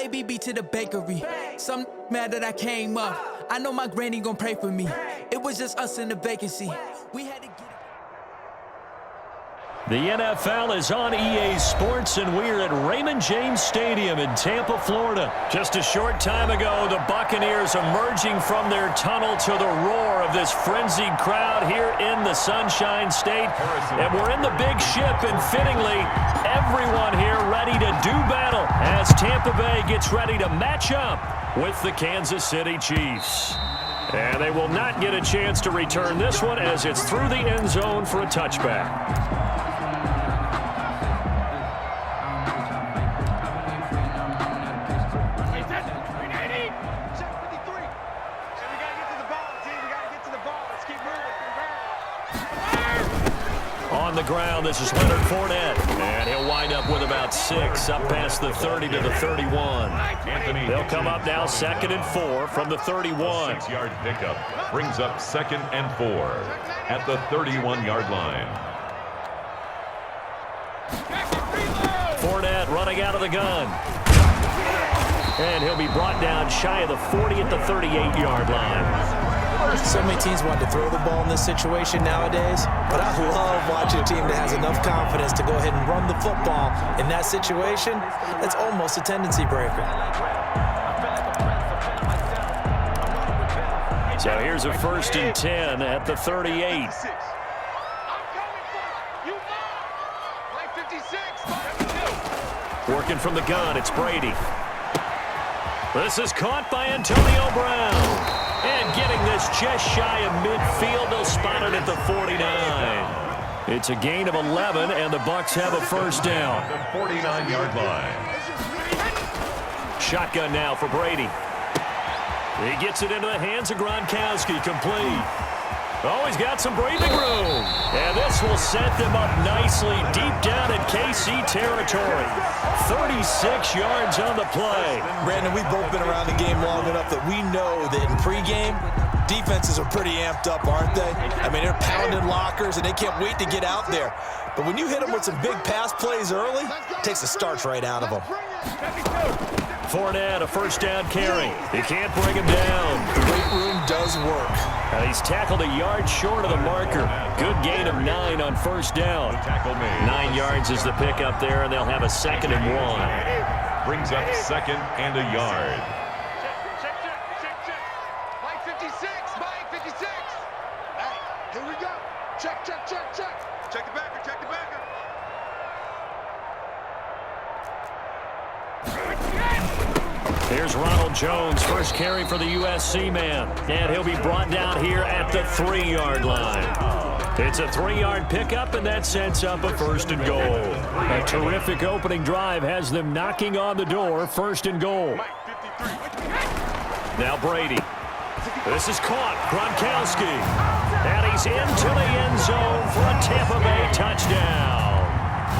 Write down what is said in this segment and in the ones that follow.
ABB to the bakery. Some mad that I came up. I know my granny gon' pray for me. It was just us in the vacancy. We had to get. The NFL is on EA Sports, and we're at Raymond James Stadium in Tampa, Florida. Just a short time ago, the Buccaneers emerging from their tunnel to the roar of this frenzied crowd here in the Sunshine State. And we're in the big ship, and fittingly, everyone here ready to do battle as Tampa Bay gets ready to match up with the Kansas City Chiefs. And they will not get a chance to return this one as it's through the end zone for a touchback. On the ground, this is Leonard Fournette, and he'll wind up with about 6, up past the 30 to the 31. They'll come up now 2nd and 4 from the 31. 6-yard pickup brings up 2nd and 4 at the 31-yard line. Fournette running out of the gun. And he'll be brought down shy of the 40 at the 38-yard line. So many teams want to throw the ball in this situation nowadays, but I love watching a team that has enough confidence to go ahead and run the football in that situation. That's almost a tendency breaker. So here's a 1st and 10 at the 38. Working from the gun, it's Brady. This is caught by Antonio Brown. And getting this just shy of midfield, they'll spot it at the 49. It's a gain of 11, and the Bucs have a 1st down. The 49-yard line. Shotgun now for Brady. He gets it into the hands of Gronkowski, complete. Oh, he's got some breathing room. And this will set them up nicely deep down in KC territory. 36 yards on the play. Brandon, we've both been around the game long enough that we know that in pregame, defenses are pretty amped up, aren't they? I mean, they're pounding lockers, and they can't wait to get out there. But when you hit them with some big pass plays early, it takes the starch right out of them. Fournette, a 1st down carry. He can't bring him down. The weight room does work. And he's tackled a yard short of the marker. Good gain of 9 on 1st down. 9 yards is the pickup there, and they'll have a 2nd and 1. Brings up 2nd and a yard. Mike 56, Mike 56. Hey, here we go. Check. Check the backer, check the backer. Here's Ronald Jones, 1st carry for the USC man. And he'll be brought down here at the 3-yard line. It's a 3-yard pickup, and that sets up a 1st and goal. A terrific opening drive has them knocking on the door, 1st and goal. Now Brady. This is caught. Gronkowski. And he's into the end zone for a Tampa Bay touchdown.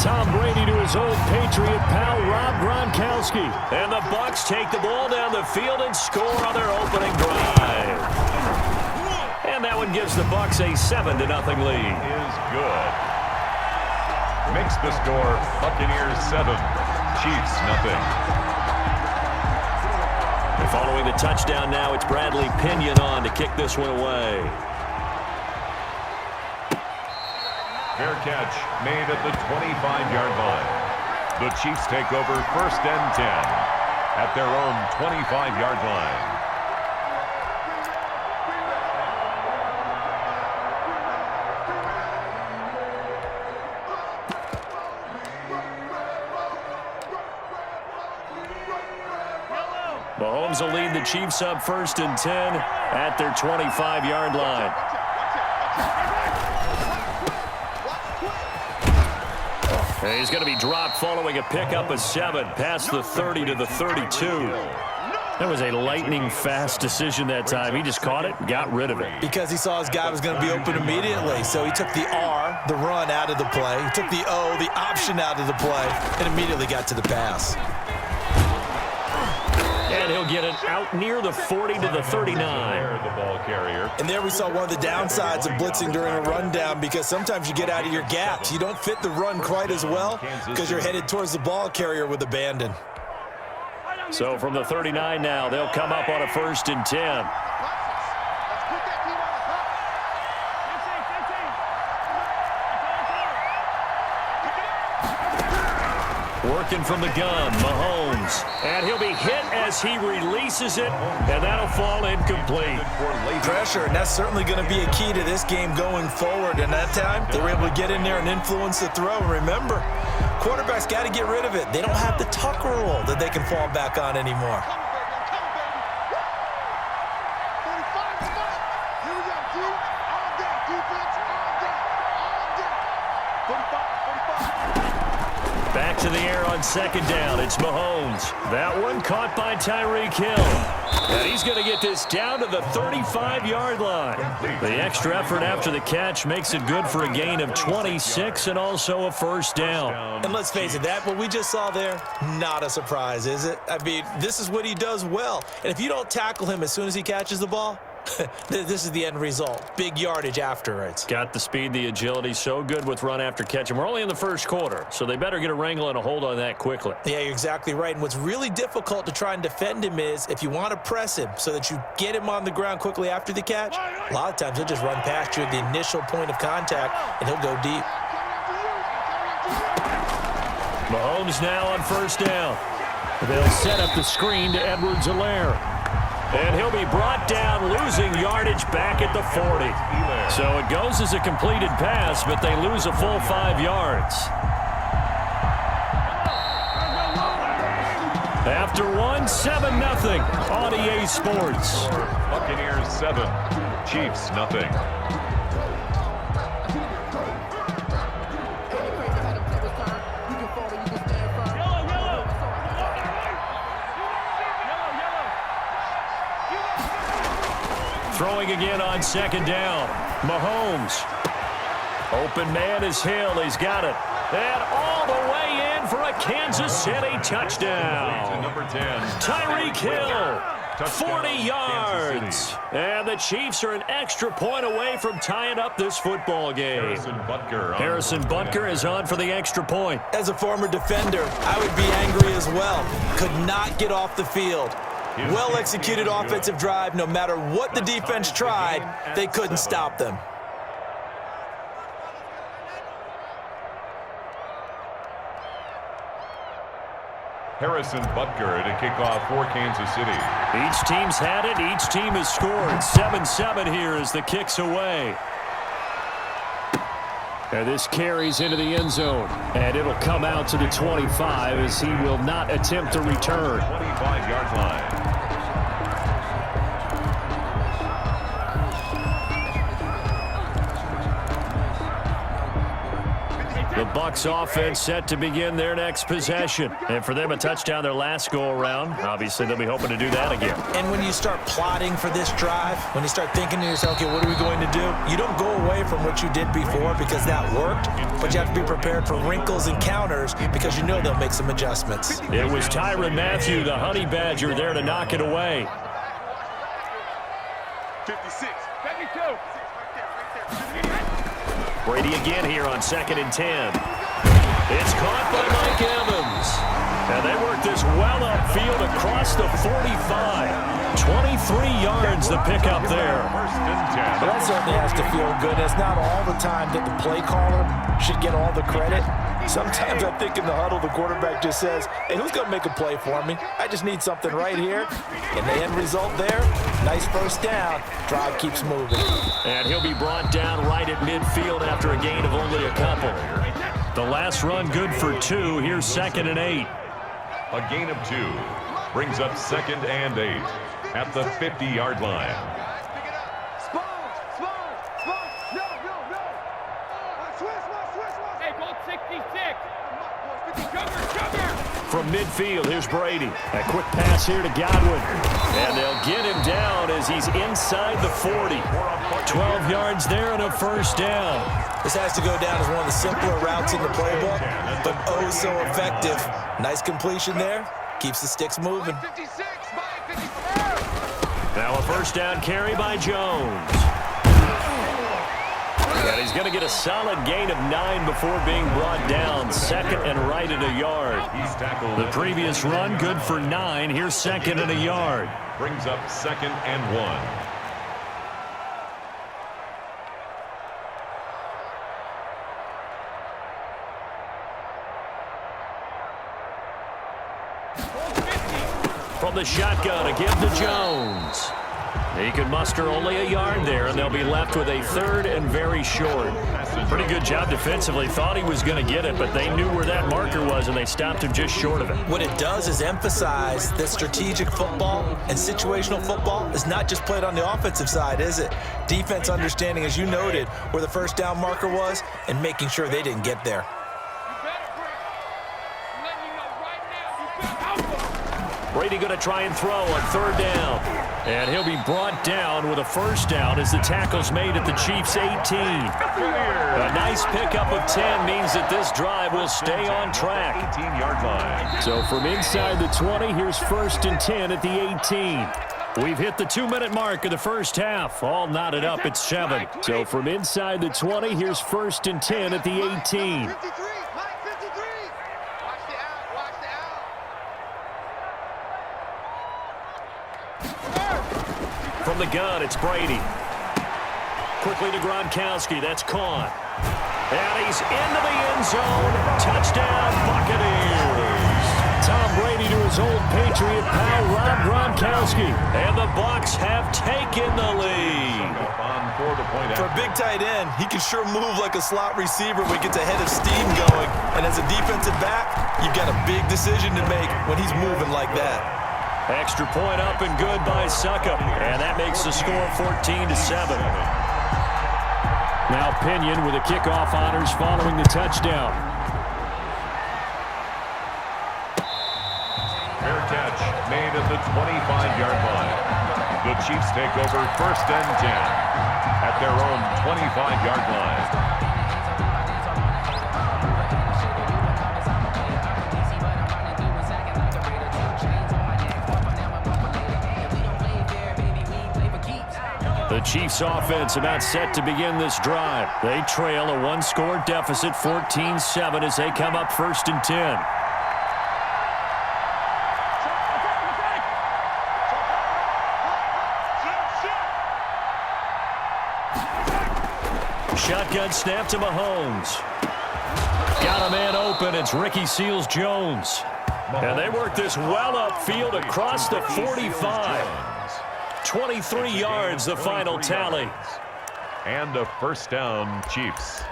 Tom Brady to his old Patriot pal, Rob Gronkowski. And the Bucs take the ball down the field and score on their opening drive. And that one gives the Bucs a 7-0 lead. Is good. Makes the score Buccaneers 7, Chiefs nothing. And following the touchdown now, it's Bradley Pinion on to kick this one away. Fair catch made at the 25-yard line. The Chiefs take over 1st and 10 at their own 25-yard line. Mahomes will lead the Chiefs up 1st and 10 at their 25-yard line. And he's going to be dropped following a pickup of 7 past the 30 to the 32. That was a lightning-fast decision that time. He just caught it, got rid of it. Because he saw his guy was going to be open immediately. So he took the R, the run, out of the play. He took the O, the option, out of the play, and immediately got to the pass. And he'll get it out near the 40 to the 39. The ball carrier. And there we saw one of the downsides of blitzing during a rundown, because sometimes you get out of your gaps. You don't fit the run quite as well because you're headed towards the ball carrier with abandon. So from the 39 now, they'll come up on a 1st and 10. Working from the gun, Mahomes. And he'll be hit as he releases it, and that'll fall incomplete. Pressure, and that's certainly going to be a key to this game going forward. And that time, they were able to get in there and influence the throw. And remember, quarterbacks got to get rid of it. They don't have the Tucker rule that they can fall back on anymore. Back to the air on 2nd down. It's Mahomes. That one caught by Tyreek Hill. And he's going to get this down to the 35-yard line. The extra effort after the catch makes it good for a gain of 26 and also a 1st down. And let's face it, what we just saw there, not a surprise, is it? I mean, this is what he does well. And if you don't tackle him as soon as he catches the ball, this is the end result. Big yardage afterwards. Got the speed, the agility, so good with run after catch. And we're only in the 1st quarter, so they better get a wrangle and a hold on that quickly. Yeah, you're exactly right. And what's really difficult to try and defend him is if you want to press him so that you get him on the ground quickly after the catch, a lot of times he'll just run past you at the initial point of contact, and he'll go deep. Mahomes now on 1st down. They'll set up the screen to Edwards-Helaire. And he'll be brought down, losing yardage back at the 40. So it goes as a completed pass, but they lose a full 5 yards. After 7-0 on EA Sports. Buccaneers 7, Chiefs 0. Throwing again on 2nd down. Mahomes. Open man is Hill. He's got it. And all the way in for a Kansas City touchdown. Number 10. Tyreek Hill. 40 yards. And the Chiefs are an extra point away from tying up this football game. Harrison Butker is on for the extra point. As a former defender, I would be angry as well. Could not get off the field. Well-executed offensive drive. No matter what the defense tried, they couldn't stop them. Harrison Butker to kick off for Kansas City. Each team's had it. Each team has scored. 7-7 here as the kick's away. And this carries into the end zone. And it'll come out to the 25 as he will not attempt to return. 25-yard line. The Bucs offense set to begin their next possession. And for them, a touchdown their last go-around. Obviously, they'll be hoping to do that again. And when you start plotting for this drive, when you start thinking to yourself, okay, what are we going to do? You don't go away from what you did before because that worked, but you have to be prepared for wrinkles and counters because you know they'll make some adjustments. It was Tyrann Mathieu, the Honey Badger, there to knock it away. 56. 72. Brady again here on 2nd and 10. It's caught by Mike Evans. And they work this well upfield across the 45. 23 yards the pickup there. But that certainly has to feel good. It's not all the time that the play caller should get all the credit. Sometimes I think in the huddle, the quarterback just says, hey, who's going to make a play for me? I just need something right here. And the end result there, nice 1st down. Drive keeps moving. And he'll be brought down right at midfield after a gain of only a couple. The last run good for 2. Here's 2nd and 8. A gain of 2 brings up 2nd and 8 at the 50-yard line. From midfield, here's Brady. A quick pass here to Godwin. And they'll get him down as he's inside the 40. 12 yards there and a 1st down. This has to go down as one of the simpler routes in the playbook, but oh so effective. Nice completion there. Keeps the sticks moving. Now a 1st down carry by Jones. And he's going to get a solid gain of 9 before being brought down. Second and right at a yard. The previous run, good for 9. Here's second and a yard. Brings up 2nd and 1. From the shotgun, a give to Jones. He could muster only a yard there, and they'll be left with a 3rd and very short. Pretty good job defensively. Thought he was going to get it, but they knew where that marker was, and they stopped him just short of it. What it does is emphasize that strategic football and situational football is not just played on the offensive side, is it? Defense understanding, as you noted, where the first down marker was and making sure they didn't get there. Brady going to try and throw on 3rd down. And he'll be brought down with a first down as the tackle's made at the Chiefs' 18. A nice pickup of 10 means that this drive will stay on track. 18-yard line. So from inside the 20, here's 1st and 10 at the 18. We've hit the 2-minute mark of the first half. All knotted up at 7. So from inside the 20, here's 1st and 10 at the 18. From the gun, it's Brady. Quickly to Gronkowski. That's caught. And he's into the end zone. Touchdown, Buccaneers. Tom Brady to his old Patriot pal, Rob Gronkowski. And the Bucs have taken the lead. For a big tight end, he can sure move like a slot receiver when he gets a head of steam going. And as a defensive back, you've got a big decision to make when he's moving like that. Extra point up and good by Succop. And that makes the score 14-7. Now Pinion with the kickoff honors following the touchdown. Fair catch made at the 25-yard line. The Chiefs take over 1st and 10 at their own 25-yard line. The Chiefs offense about set to begin this drive. They trail a 1-score deficit, 14-7 as they come up 1st and 10. Shotgun snap to Mahomes. Got a man open. It's Ricky Seals-Jones. And they work this well upfield across the 45. 23 yards, the final tally. And a first down, Chiefs.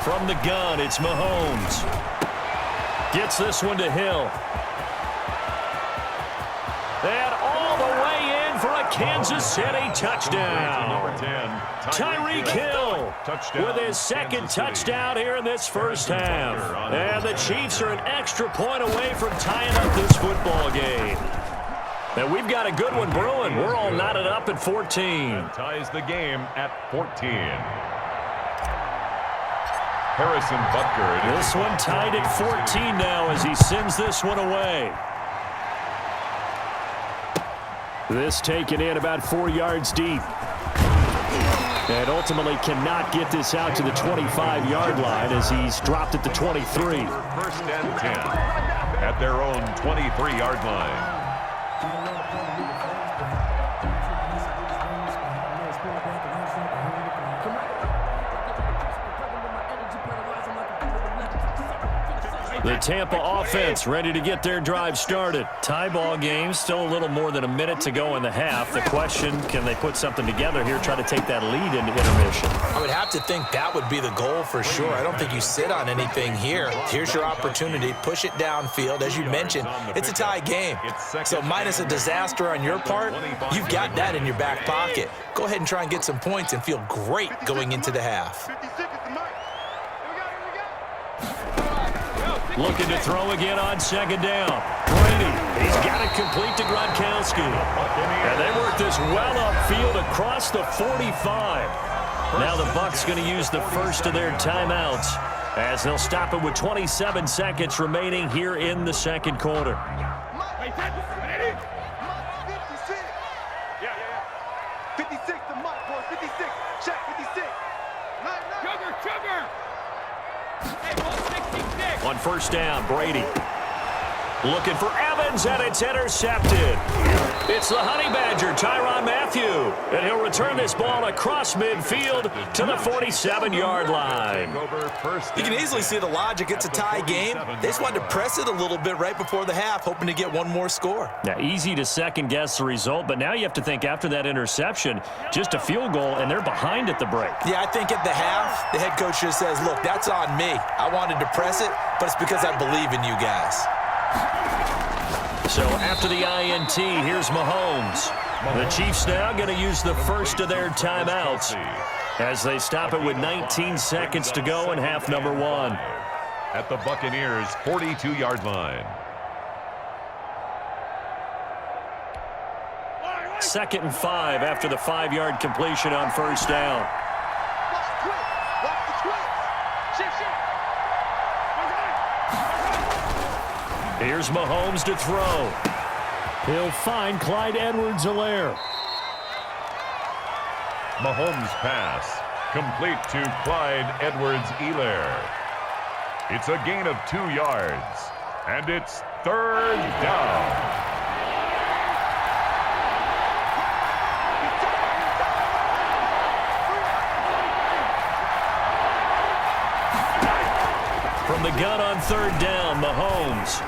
From the gun, it's Mahomes. Gets this one to Hill. And all the way in for a Kansas City touchdown. Tyreek Hill with his second touchdown here in this first half. And the Chiefs are an extra point away from tying up this football game. And we've got a good one brewing. We're all knotted up at 14. And ties the game at 14. Harrison Butker. This one tied at 14 now as he sends this one away. This taken in about 4 yards deep. And ultimately cannot get this out to the 25-yard line as he's dropped at the 23. 1st and 10 at their own 23-yard line. The Tampa offense ready to get their drive started. Tie ball game, still a little more than a minute to go in the half. The question, can they put something together here, try to take that lead into intermission? I would have to think that would be the goal for sure. I don't think you sit on anything here. Here's your opportunity. Push it downfield. As you mentioned, it's a tie game. So minus a disaster on your part, you've got that in your back pocket. Go ahead and try and get some points and feel great going into the half. 56 is the mark. Here we go. Looking to throw again on second down. Brady, he's got it complete to Gronkowski. And they work this well upfield across the 45. Now the Bucs going to use the first of their timeouts as they'll stop it with 27 seconds remaining here in the second quarter. 56 to Mike, boy. 56. Check 56. Sugar. On first down, Brady looking for Evans, and it's intercepted. It's the Honey Badger, Tyrann Mathieu, and he'll return this ball across midfield to the 47-yard line. You can easily see the logic. It's a tie game. They just wanted to press it a little bit right before the half, hoping to get one more score. Now, easy to second-guess the result, but now you have to think after that interception, just a field goal, and they're behind at the break. Yeah, I think at the half, the head coach just says, look, that's on me. I wanted to press it, but it's because I believe in you guys. So after the INT, here's Mahomes. The Chiefs now going to use the first of their timeouts as they stop it with 19 seconds to go in half number one. At the Buccaneers' 42-yard line. 2nd and 5 after the 5-yard completion on first down. Watch the twist. Shift. Here's Mahomes to throw. He'll find Clyde Edwards-Helaire. Mahomes' pass complete to Clyde Edwards-Helaire. It's a gain of 2 yards, and it's 3rd down. From the gun on 3rd down, Mahomes.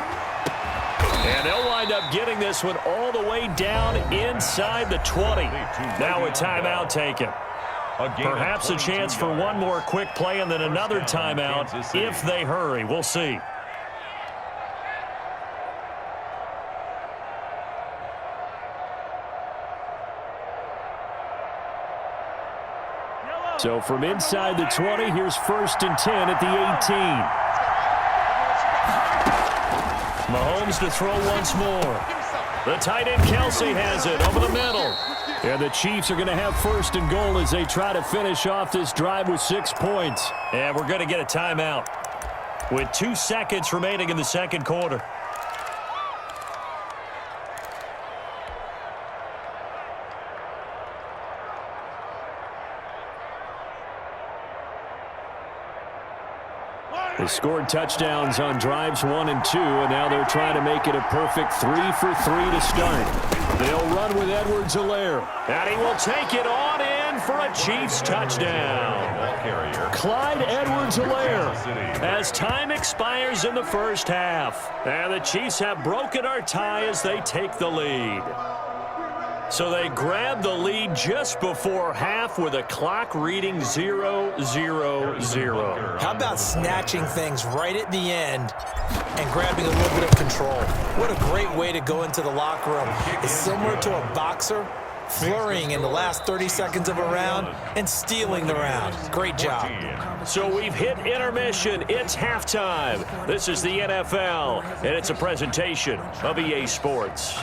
And they'll wind up getting this one all the way down inside the 20. Now a timeout taken. Perhaps a chance for one more quick play and then another timeout if they hurry. We'll see. So from inside the 20, here's 1st and 10 at the 18. Mahomes to throw once more. The tight end Kelsey has it over the middle. And the Chiefs are going to have 1st and goal as they try to finish off this drive with 6 points. And we're going to get a timeout with 2 seconds remaining in the second quarter. They scored touchdowns on drives 1 and 2, and now they're trying to make it a perfect 3 for 3 to start. They'll run with Edwards-Helaire, and he will take it on in for a Chiefs touchdown. Clyde Edwards-Helaire as time expires in the first half. And the Chiefs have broken our tie as they take the lead. So they grab the lead just before half with a clock reading 0-0-0. How about snatching things right at the end and grabbing a little bit of control? What a great way to go into the locker room. It's similar to a boxer flurrying in the last 30 seconds of a round and stealing the round. Great job. So we've hit intermission. It's halftime. This is the NFL, and it's a presentation of EA Sports.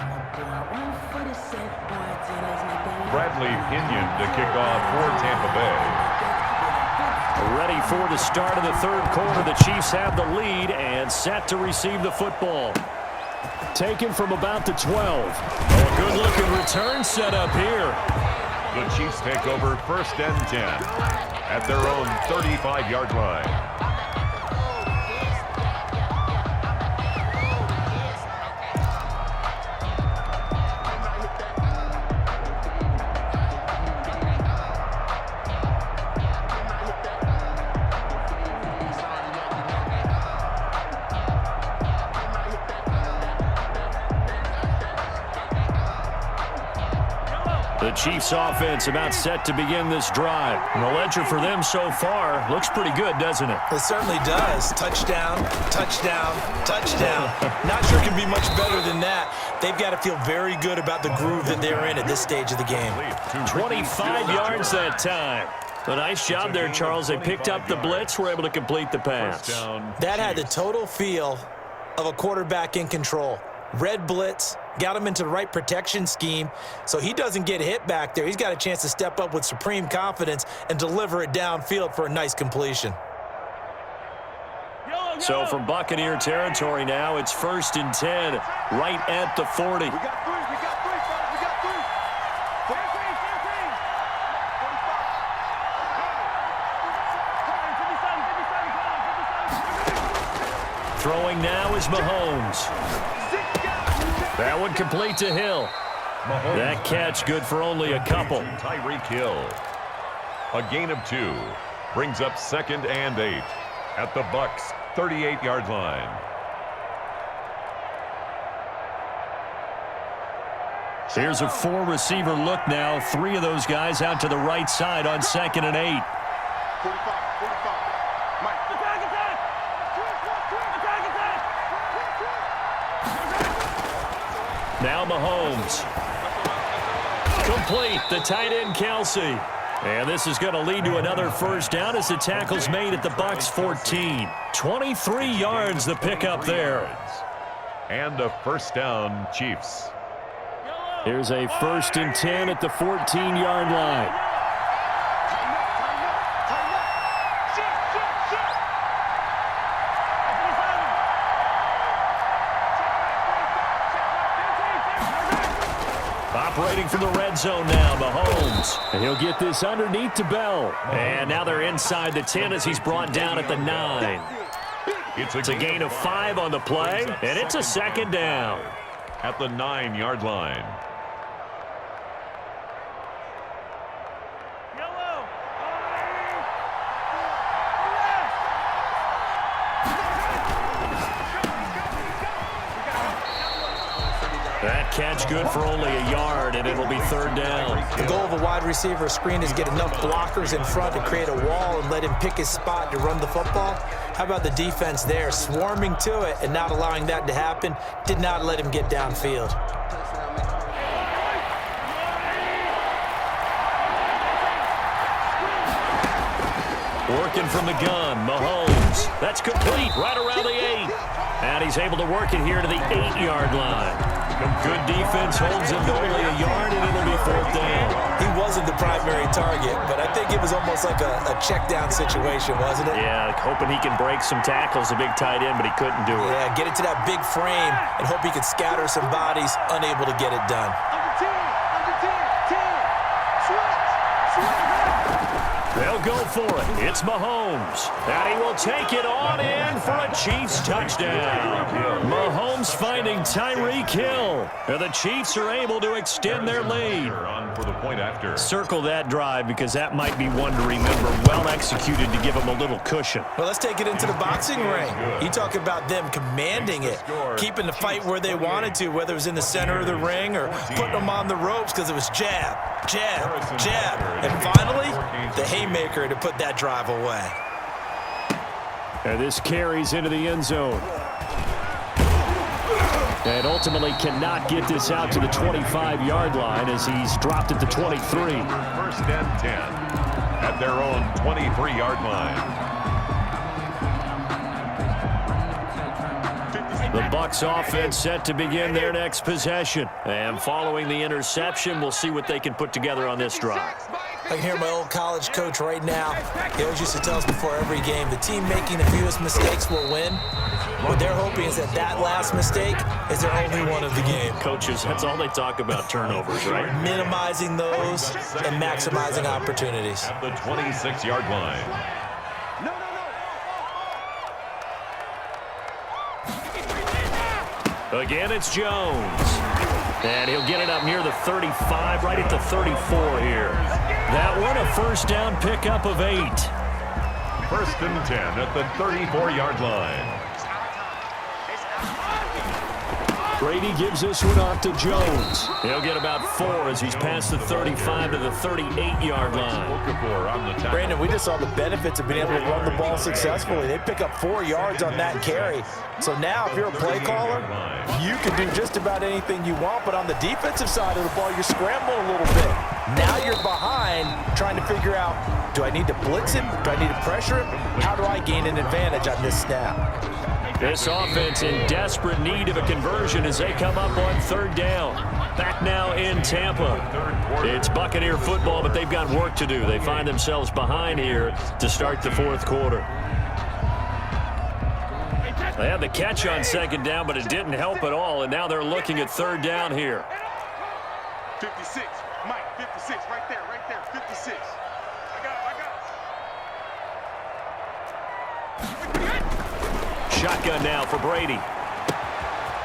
Bradley Pinion to kick off for Tampa Bay. Ready for the start of the third quarter. The Chiefs have the lead and set to receive the football. Taken from about the 12. A good-looking return set up here. The Chiefs take over 1st and 10 at their own 35-yard line. The Chiefs offense about set to begin this drive. And the ledger for them so far looks pretty good, doesn't it? It certainly does. Touchdown, touchdown, touchdown. Not sure it can be much better than that. They've got to feel very good about the groove that they're in at this stage of the game. 25 yards that time. A nice job there, Charles. They picked up the blitz, were able to complete the pass. That had the total feel of a quarterback in control. Red blitz, got him into the right protection scheme, so he doesn't get hit back there. He's got a chance to step up with supreme confidence and deliver it downfield for a nice completion. So from Buccaneer territory now, it's 1st and 10, right at the 40. We got three, we got three, fellas, we got three. Throwing now is Mahomes. That one complete to Hill. That catch good for only a couple. Tyreek Hill. A gain of 2 brings up 2nd and 8 at the Bucs' 38-yard line. Here's a 4-receiver look now. 3 of those guys out to the right side on 2nd and 8. 45, 45. Mike. Attack, attack! Now Mahomes. Complete. The tight end, Kelsey. And this is going to lead to another 1st down as the tackle's made at the Bucs' 14. 23 yards the pickup there. And a 1st down, Chiefs. Here's a 1st and 10 at the 14-yard line. Operating from the red zone now, Mahomes. And he'll get this underneath to Bell. And now they're inside the 10 as he's brought down at the 9. It's a gain of 5 on the play, and it's a 2nd down. At the 9-yard line. That catch good for only a yard, and it'll be 3rd down. The goal of a wide receiver screen is get enough blockers in front to create a wall and let him pick his spot to run the football. How about the defense there, swarming to it and not allowing that to happen? Did not let him get downfield. Working from the gun, Mahomes. That's complete right around the 8. And he's able to work it here to the 8-yard line. Good defense holds him to only a yard, and it'll be 4th down. He wasn't the primary target, but I think it was almost like a check down situation, wasn't it? Yeah, like hoping he can break some tackles, a big tight end, but he couldn't do it. Yeah, get it to that big frame and hope he could scatter some bodies, unable to get it done. Under 10, 10. Switch. They'll go for it. It's Mahomes. And he will take it on in for a Chiefs touchdown. Mahomes finding Tyreek Hill. And the Chiefs are able to extend their lead. On for the point after. Circle that drive because that might be one to remember. Well executed to give them a little cushion. Well, let's take it into the boxing ring. You talk about them commanding it, keeping the fight where they wanted to, whether it was in the center of the ring or putting them on the ropes because it was jab, jab, jab. And finally, the haymaker to put that drive away. And this carries into the end zone. And ultimately cannot get this out to the 25-yard line as he's dropped at the 23. 1st and 10 at their own 23-yard line. The Bucs offense set to begin their next possession. And following the interception, we'll see what they can put together on this drive. I can hear my old college coach right now. He always used to tell us before every game, the team making the fewest mistakes will win. What they're hoping is that that last mistake is their only one of the game. Coaches, that's all they talk about, turnovers, right? Minimizing those and maximizing opportunities. At the 26-yard line. Again, it's Jones. And he'll get it up near the 35, right at the 34 here. That one, a 1st down pickup of 8. 1st and 10 at the 34-yard line. Brady gives this one off to Jones. He'll get about 4 as he's past the 35 to the 38-yard line. Brandon, we just saw the benefits of being able to run the ball successfully. They pick up 4 yards on that carry. So now if you're a play caller, you can do just about anything you want. But on the defensive side of the ball, you scramble a little bit. Now you're behind, trying to figure out, do I need to blitz him? Do I need to pressure him? How do I gain an advantage on this snap? This offense in desperate need of a conversion as they come up on third down. Back now in Tampa. It's Buccaneer football, but they've got work to do. They find themselves behind here to start the fourth quarter. They had the catch on second down, but it didn't help at all, and now they're looking at third down here. 56, Mike, 56, right there, 56. I got it. Shotgun now for Brady.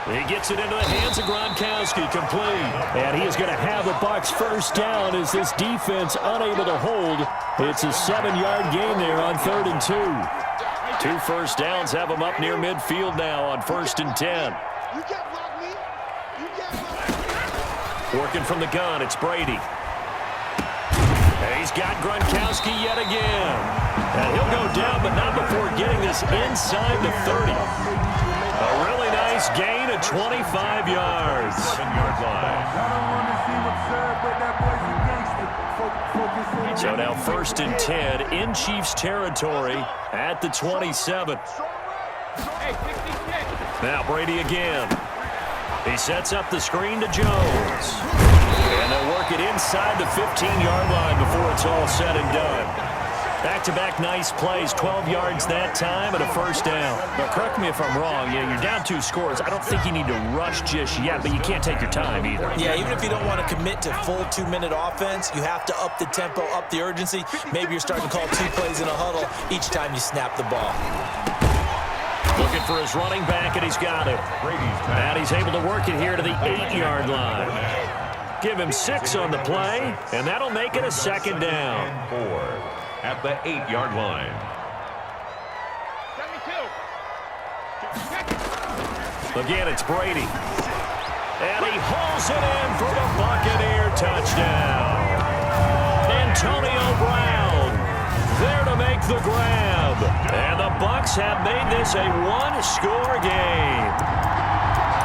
He gets it into the hands of Gronkowski, complete. And he is going to have the Bucs first down as this defense unable to hold. It's a 7-yard gain there on 3rd and 2. 2 first downs have them up near midfield now on 1st and 10. Working from the gun, it's Brady. And he's got Gronkowski yet again. And he'll go down, but not before getting this inside the 30. A really nice gain of 25 yards. 7-yard line. So now 1st and 10 in Chiefs territory at the 27. Now Brady again. He sets up the screen to Jones. And they'll work it inside the 15-yard line before it's all said and done. Back-to-back nice plays, 12 yards that time and a first down. Now, correct me if I'm wrong. Yeah, you're down 2 scores. I don't think you need to rush just yet, but you can't take your time either. Yeah, even if you don't want to commit to full 2-minute offense, you have to up the tempo, up the urgency. Maybe you're starting to call 2 plays in a huddle each time you snap the ball. Looking for his running back, and he's got it. And he's able to work it here to the 8-yard line. Give him 6 on the play, and that'll make it a second down. 4 at the 8-yard line. Again, it's Brady. And he hauls it in for the Buccaneer touchdown. Antonio Brown there to make the grab. And the Bucs have made this a 1-score game.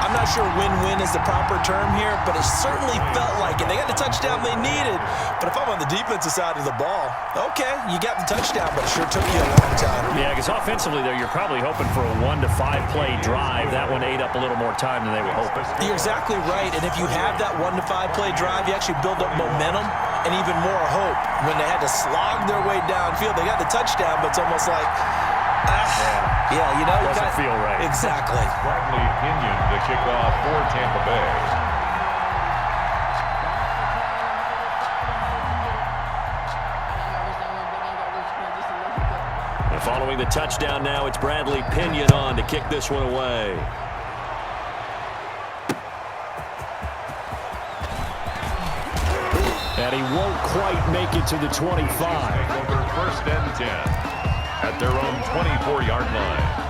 I'm not sure win-win is the proper term here, but it certainly felt like it. They got the touchdown they needed, but if I'm on the defensive side of the ball, okay, you got the touchdown, but it sure took you a long time. Yeah, because offensively, though, you're probably hoping for a 1 to 5 play drive. That one ate up a little more time than they were hoping. You're exactly right, and if you have that 1 to 5 play drive, you actually build up momentum and even more hope. When they had to slog their way downfield, they got the touchdown, but it's almost like, yeah, you know, doesn't feel right. Exactly. Bradley Pinion to kick off for Tampa Bay. And following the touchdown now, it's Bradley Pinion on to kick this one away. And he won't quite make it to the 25. Over 1st and 10 at their own 24-yard line.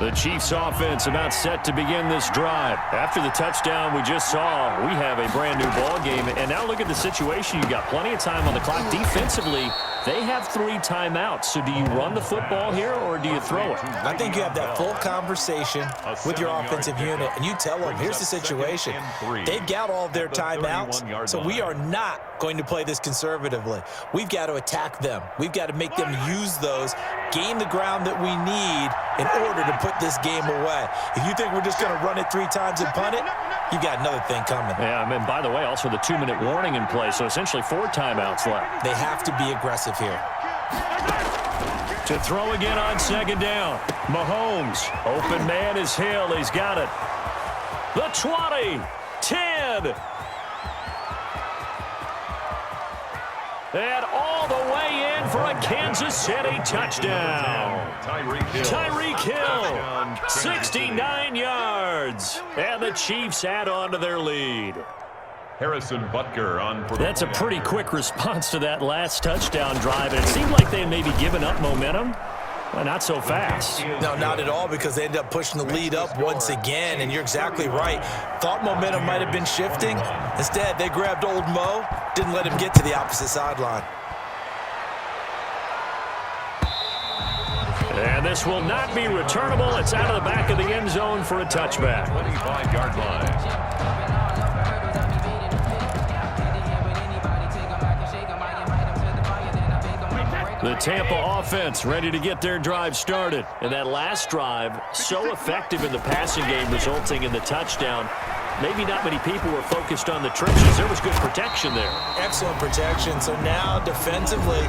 The Chiefs offense about set to begin this drive. After the touchdown we just saw, we have a brand new ball game. And now look at the situation. You've got plenty of time on the clock. Defensively, they have 3 timeouts. So do you run the football here or do you throw it? I think you have that full conversation with your offensive unit, and you tell them, here's the situation. They've got all their timeouts, so we are not going to play this conservatively. We've got to attack them. We've got to make them use those, gain the ground that we need in order to put this game away. If you think we're just going to run it 3 times and punt it, you got another thing coming. Yeah, and by the way, also the 2-minute warning in play, so essentially 4 timeouts left. They have to be aggressive here. To throw again on second down. Mahomes, open man is Hill. He's got it. The 20, 10. And all the way in for a Kansas City touchdown. Tyreek Hill, 69 yards. And the Chiefs add on to their lead. Harrison Butker on for the That's a pretty quick response to that last touchdown drive. And it seemed like they had maybe given up momentum. Well, not so fast. No, not at all, because they ended up pushing the lead up once again, and you're exactly right. Thought momentum might have been shifting. Instead, they grabbed old Mo, didn't let him get to the opposite sideline. this will not be returnable. It's out of the back of the end zone for a touchback. 25-yard line. The Tampa offense ready to get their drive started. And that last drive, so effective in the passing game, resulting in the touchdown. Maybe not many people were focused on the trenches. There was good protection there. Excellent protection. So now defensively,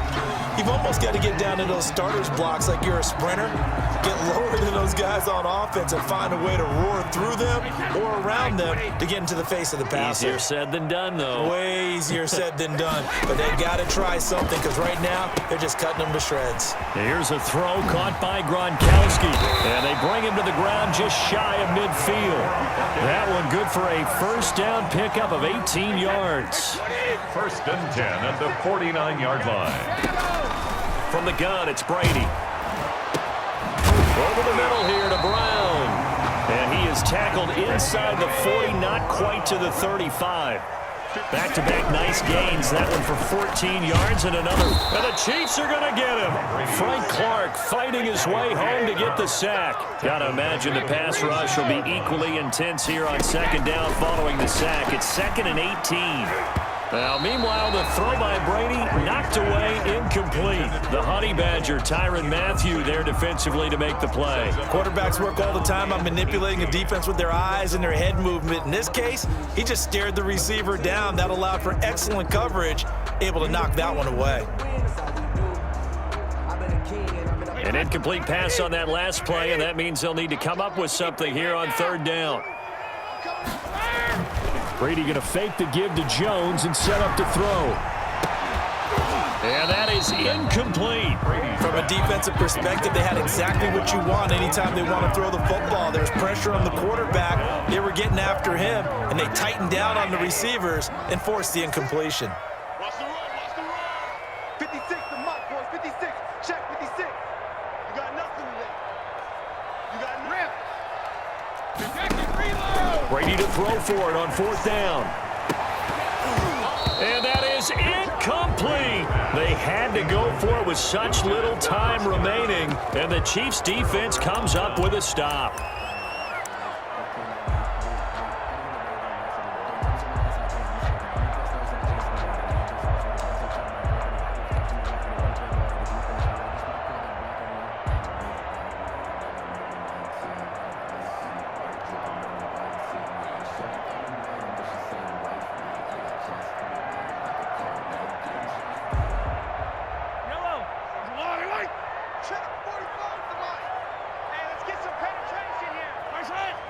you've almost got to get down to those starters blocks like you're a sprinter. Get lower than those guys on offense and find a way to roar through them or around them to get into the face of the passer. Easier said than done, though. Way easier said than done. But they got to try something because right now they're just cutting them to shreds. Here's a throw caught by Gronkowski. And they bring him to the ground just shy of midfield. That one good for a first down pickup of 18 yards. First and 10 at the 49-yard line. From the gun, it's Brady. Over the middle here to Brown. And he is tackled inside the 40, not quite to the 35. Back-to-back nice gains. That one for 14 yards and another. And the Chiefs are going to get him. Frank Clark fighting his way home to get the sack. Got to imagine the pass rush will be equally intense here on second down following the sack. It's 2nd and 18. Now, meanwhile, the throw by Brady knocked away, incomplete. The Honey Badger, Tyrann Mathieu, there defensively to make the play. Quarterbacks work all the time on manipulating a defense with their eyes and their head movement. In this case, he just stared the receiver down. That allowed for excellent coverage, able to knock that one away. An incomplete pass on that last play, and that means they'll need to come up with something here on third down. Brady going to fake the give to Jones and set up to throw. And that is incomplete. From a defensive perspective, they had exactly what you want anytime they want to throw the football. There's pressure on the quarterback. They were getting after him, and they tightened down on the receivers and forced the incompletion. Watch the run, watch the run. 56, the mark, boys, 56. Check 56. You got nothing today. You got rip. Protected, reload. Brady to throw for it on fourth down. And that is incomplete. They had to go for it with such little time remaining. And the Chiefs defense comes up with a stop.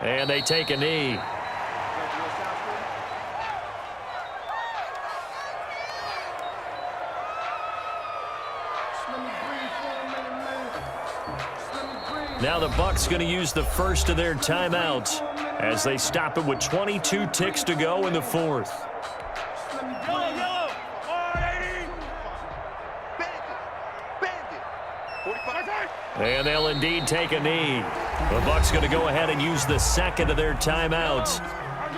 And they take a knee. Now the Bucs going to use the first of their timeouts as they stop it with 22 ticks to go in the fourth. And they'll indeed take a knee. The Bucs going to go ahead and use the second of their timeouts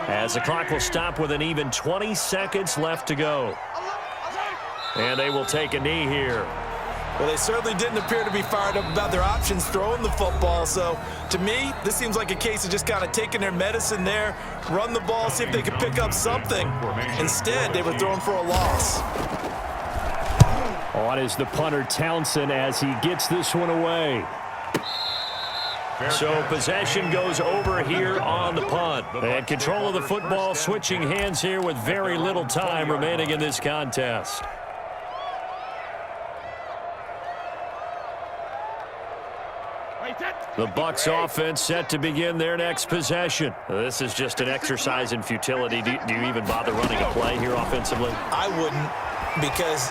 as the clock will stop with an even 20 seconds left to go. And they will take a knee here. Well, they certainly didn't appear to be fired up about their options throwing the football. So, to me, this seems like a case of just kind of taking their medicine there, run the ball, see if they could pick up something. Instead, they were throwing for a loss. On is the punter Townsend as he gets this one away. So possession goes over here on the punt. And control of the football switching hands here with very little time remaining in this contest. The Bucs offense set to begin their next possession. This is just an exercise in futility. Do you even bother running a play here offensively? I wouldn't, because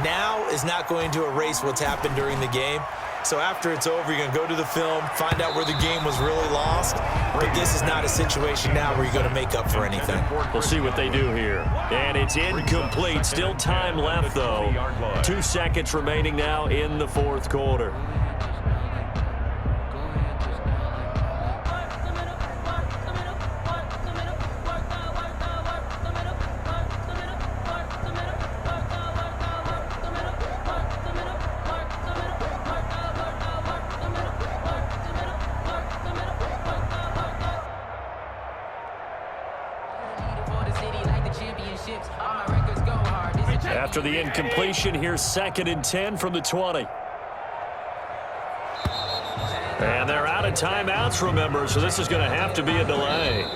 now is not going to erase what's happened during the game. So after it's over, you're going to go to the film, find out where the game was really lost. But this is not a situation now where you're going to make up for anything. We'll see what they do here. And it's incomplete. Still time left, though. 2 seconds remaining now in the fourth quarter. After the incompletion, here's 2nd and 10 from the 20. And they're out of timeouts, remember, so this is going to have to be a delay.